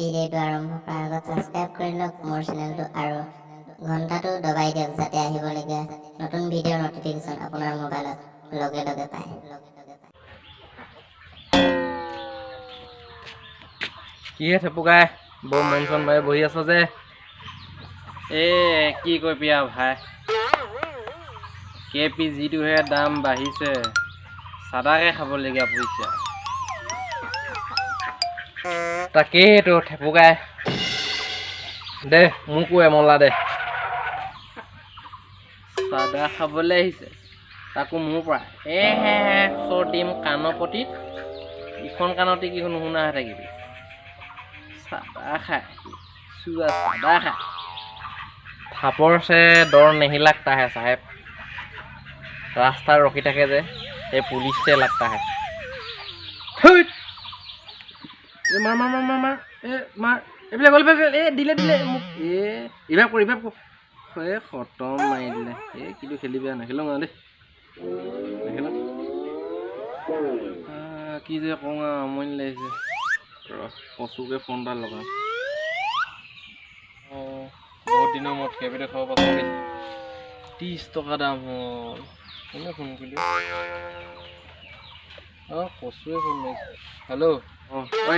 ভিডিঅ'টো আৰম্ভ কৰাৰ আগত ছাবস্ক্ৰাইব কৰি লওক মোৰ চেনেলটো আৰু ঘণ্টাটো দবাই দিয়ক যাতে আহিবলগীয়া নতুন ভিডিঅ'ৰ নটিফিকেশ্যন আপোনাৰ মোবাইলত লগে লগে পায়। কিহে থেপুকাই বৰ মন চন মাৰি বহি আছ যে? কি কৰিবি আৰু ভাই, কেপি যিটোহে দাম বাঢ়িছে, চাদাকে খাবলগীয়া পইচা। তাকেইতো থেপুকাই দে মোকো এমলা দে। চাদা খাবলৈ আহিছে তাকো মোৰ পৰা। চৰ দিম কাণৰ পতিত, ইখন কাণতে কি নুশুনা হৈ থাকিবি। চাদা খায় চুৱা চাদা খায়। ফাপৰ চে দৰ নেহি লাগতা হে চাহেব। ৰাস্তাত ৰখি থাকে যে এই পুলিচ চে লাগতা হে। মাৰ মাৰ মাৰ মাৰ মাৰ মাৰ এইবিলাক গ'ল দিলে দিলে মোক ইভাগ কৰ খতম মাৰি দিলে। কিন্তু খেলি বেয়া নেখেলো আৰু দেই, নেখেলো। কি যে কওঁ আৰু আমনি লাগিছে। কচুকে ফোন এটা লগাওঁ। বহুত দিনৰ মূৰত কেবিটো খাব পাব। 30 টকা দাম হ'ল। কোনে ফোন কৰিলে? কচুৱে ফোন মাৰিছে। হেল্ল',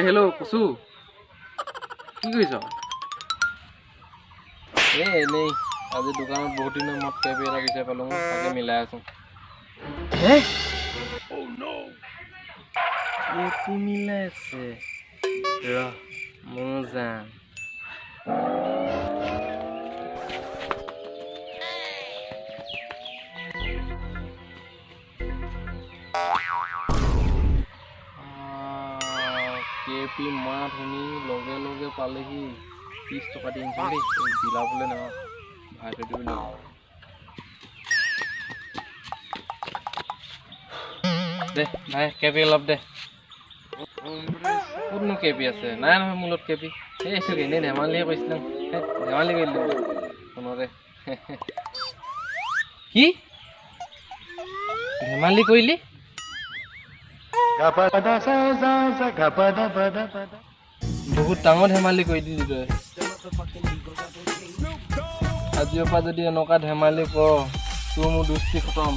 হেল্ল' কচু, কি কৰিছ? এনেই আজি দোকানত বহুত দিনৰ মূৰত কেবি এটা বিচাৰি পালোঁ, তাকে মিলাই আছোঁ। কেপি মিলাই আছে ৰ ময়ো যাম। কেপি মাত শুনি লগে লগে পালেহি। 30 টকা দিম দেই, বিলাবলৈ নহয় ভাই থৈ দিব লাগিব। দে ভাই কেপি অলপ দে। ক'তনো কেপি আছে? নাই নহয় মোৰ লগত কেপি। এইটো এনেই ধেমালিহে কৈছিলাম, ধেমালি কৰিলোঁ ফোনতে। কি ধেমালি কৰিলি? বহুত ডাঙৰ ধেমালি কৰি দিলি তই। আজিৰ পৰা যদি এনেকুৱা ধেমালি কৰ, তোৰ মোৰ দোস্তি খতম।